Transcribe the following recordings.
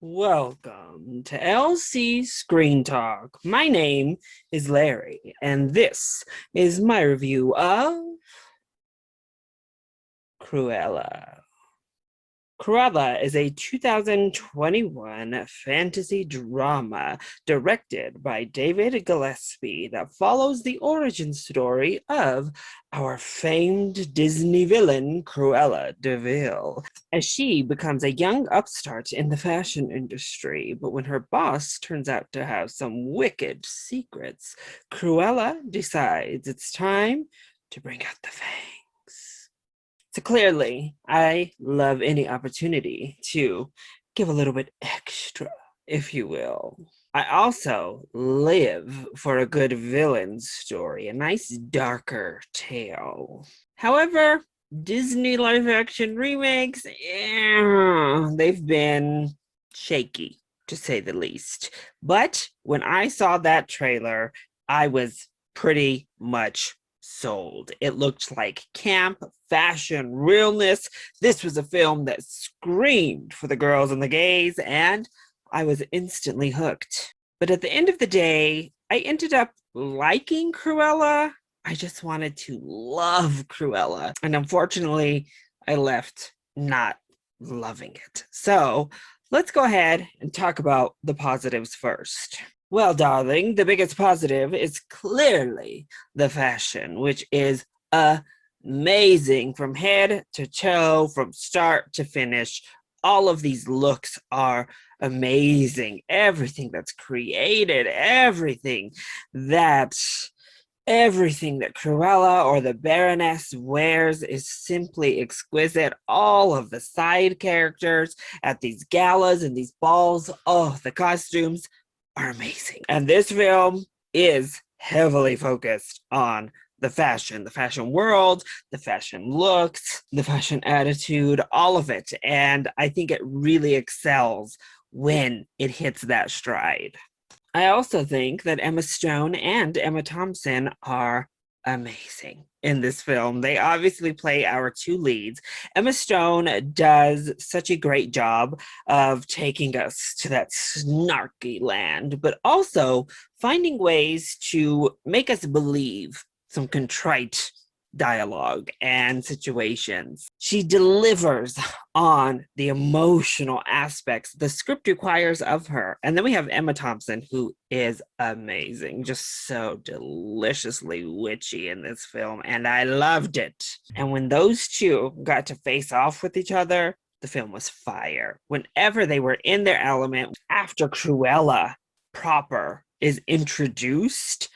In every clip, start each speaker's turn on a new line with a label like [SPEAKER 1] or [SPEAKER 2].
[SPEAKER 1] Welcome to LC Screen Talk. My name is Larry, and this is my review of Cruella. Cruella is a 2021 fantasy drama directed by David Gillespie that follows the origin story of our famed Disney villain, Cruella de Vil, as she becomes a young upstart in the fashion industry. But when her boss turns out to have some wicked secrets, Cruella decides it's time to bring out the fangs. So clearly, I love any opportunity to give a little bit extra, if you will. I also live for a good villain story, a nice darker tale. However, Disney live action remakes, they've been shaky, to say the least. But when I saw that trailer, I was pretty much sold. It looked like camp, fashion, realness. This was a film that screamed for the girls and the gays, and I was instantly hooked. But at the end of the day, I ended up liking Cruella. I just wanted to love Cruella. And unfortunately, I left not loving it. So let's go ahead and talk about the positives first. Well, darling, the biggest positive is clearly the fashion, which is amazing from head to toe, from start to finish. All of these looks are amazing. Everything that's created, that everything that Cruella or the Baroness wears is simply exquisite. All of the side characters at these galas and these balls, oh, the costumes are amazing. And this film is heavily focused on the fashion world, the fashion looks, the fashion attitude, all of it. And I think it really excels when it hits that stride. I also think that Emma Stone and Emma Thompson are amazing in this film. They obviously play our two leads. Emma Stone does such a great job of taking us to that snarky land, but also finding ways to make us believe some contrite dialogue and situations. She delivers on the emotional aspects the script requires of her. And then we have Emma Thompson, who is amazing, just so deliciously witchy in this film. And I loved it. And when those two got to face off with each other, the film was fire. Whenever they were in their element, after Cruella proper is introduced,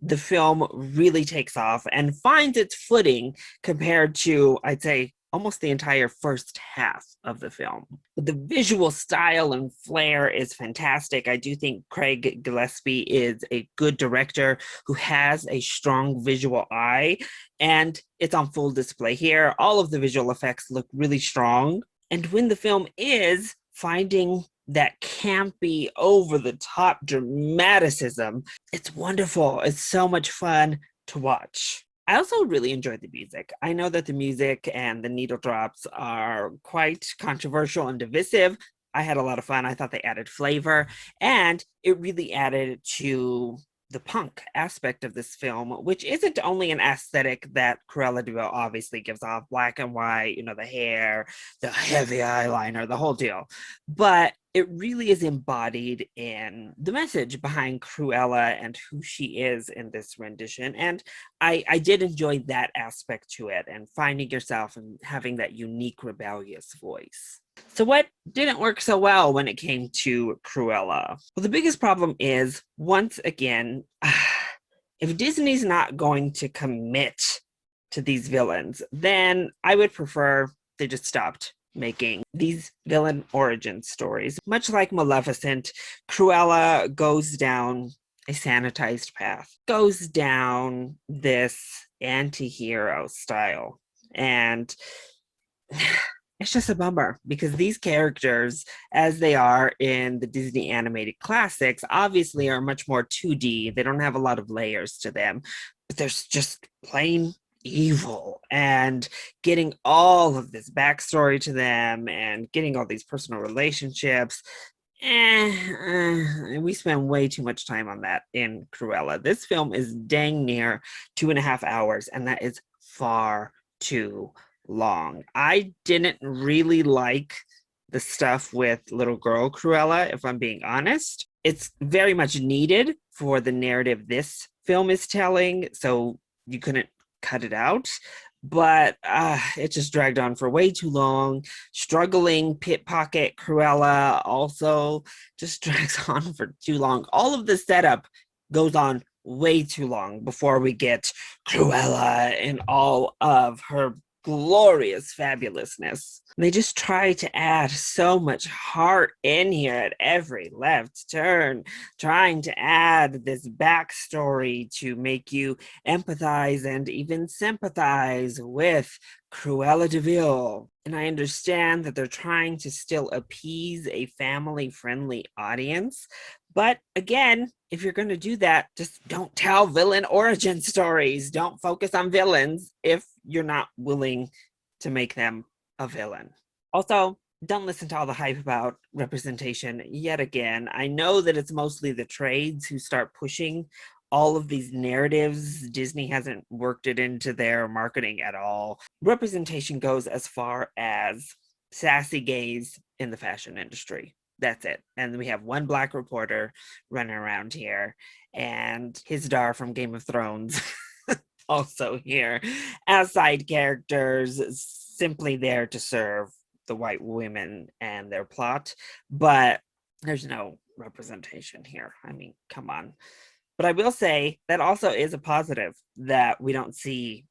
[SPEAKER 1] the film really takes off and finds its footing compared to, I'd say, almost the entire first half of the film. But the visual style and flair is fantastic. I do think Craig Gillespie is a good director who has a strong visual eye, and it's on full display here. All of the visual effects look really strong. And when the film is finding that campy, over the top dramaticism, it's wonderful. It's so much fun to watch. I also really enjoyed the music. I know that the music and the needle drops are quite controversial and divisive. I had a lot of fun. I thought they added flavor, and it really added to the punk aspect of this film, which isn't only an aesthetic that Cruella de Vil obviously gives off, black and white, the hair, the heavy eyeliner, the whole deal. But it really is embodied in the message behind Cruella and who she is in this rendition. And I did enjoy that aspect to it, and finding yourself and having that unique rebellious voice. So what didn't work so well when it came to Cruella? Well, the biggest problem is, once again, if Disney's not going to commit to these villains, then I would prefer they just stopped making these villain origin stories. Much like Maleficent, Cruella goes down a sanitized path, goes down this anti-hero style. And it's just a bummer, because these characters, as they are in the Disney animated classics, obviously are much more 2D. They don't have a lot of layers to them, but there's just plain evil, and getting all of this backstory to them and getting all these personal relationships, We spend way too much time on that in Cruella. This film is dang near 2.5 hours, and that is far too long. I didn't really like the stuff with little girl Cruella, if I'm being honest. It's very much needed for the narrative this film is telling, so you couldn't cut it out. But it just dragged on for way too long. Struggling pickpocket Cruella also just drags on for too long. All of the setup goes on way too long before we get Cruella in all of her glorious fabulousness. They just try to add so much heart in here at every left turn, trying to add this backstory to make you empathize and even sympathize with Cruella de Vil. And I understand that they're trying to still appease a family friendly audience. But again, if you're going to do that, just don't tell villain origin stories. Don't focus on villains if you're not willing to make them a villain. Also, don't listen to all the hype about representation yet again. I know that it's mostly the trades who start pushing all of these narratives. Disney hasn't worked it into their marketing at all. Representation goes as far as sassy gays in the fashion industry. That's it. And we have one black reporter running around here, and Hizdahr from Game of Thrones also here as side characters, simply there to serve the white women and their plot. But there's no representation here. I mean, come on. But I will say that also is a positive that we don't see,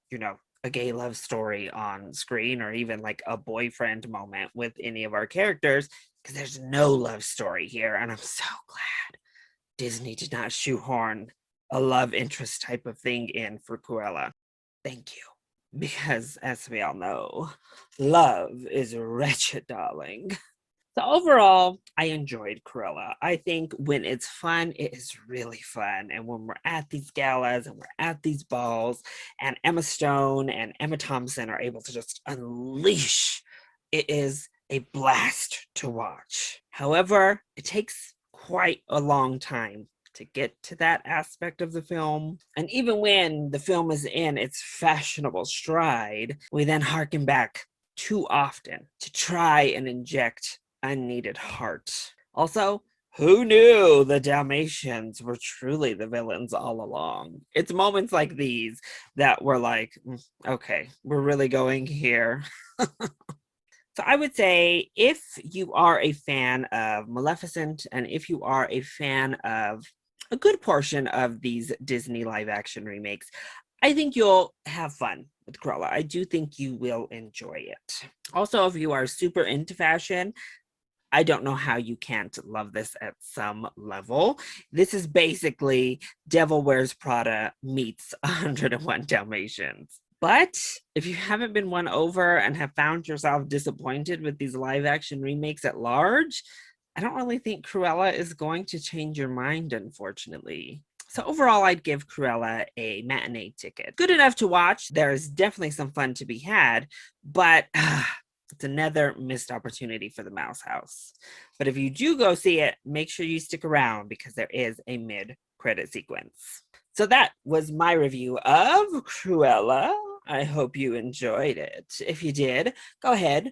[SPEAKER 1] a gay love story on screen or even like a boyfriend moment with any of our characters, because there's no love story here. And I'm so glad Disney did not shoehorn a love interest type of thing in for Cruella. Thank you. Because as we all know, love is wretched, darling. So overall, I enjoyed Cruella. I think when it's fun, it is really fun. And when we're at these galas and we're at these balls, and Emma Stone and Emma Thompson are able to just unleash, it is a blast to watch. However, it takes quite a long time to get to that aspect of the film. And even when the film is in its fashionable stride, we then harken back too often to try and inject unneeded heart. Also, who knew the Dalmatians were truly the villains all along? It's moments like these that were like, okay, we're really going here. So I would say if you are a fan of Maleficent and if you are a fan of a good portion of these Disney live action remakes, I think you'll have fun with Cruella. I do think you will enjoy it. Also, if you are super into fashion, I don't know how you can't love this at some level. This is basically Devil Wears Prada meets 101 Dalmatians. But if you haven't been won over and have found yourself disappointed with these live action remakes at large, I don't really think Cruella is going to change your mind, unfortunately. So overall, I'd give Cruella a matinee ticket. Good enough to watch. There's definitely some fun to be had, but it's another missed opportunity for the Mouse House. But if you do go see it, make sure you stick around because there is a mid-credit sequence. So that was my review of Cruella. I hope you enjoyed it. If you did, go ahead,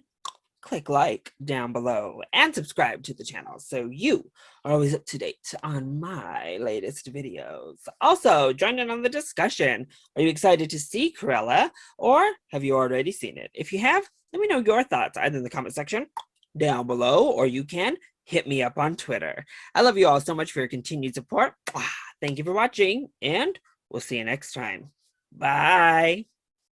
[SPEAKER 1] click like down below and subscribe to the channel so you are always up to date on my latest videos. Also, join in on the discussion. Are you excited to see Cruella or have you already seen it? If you have, let me know your thoughts either in the comment section down below or you can hit me up on Twitter. I love you all so much for your continued support. Thank you for watching and we'll see you next time. Bye.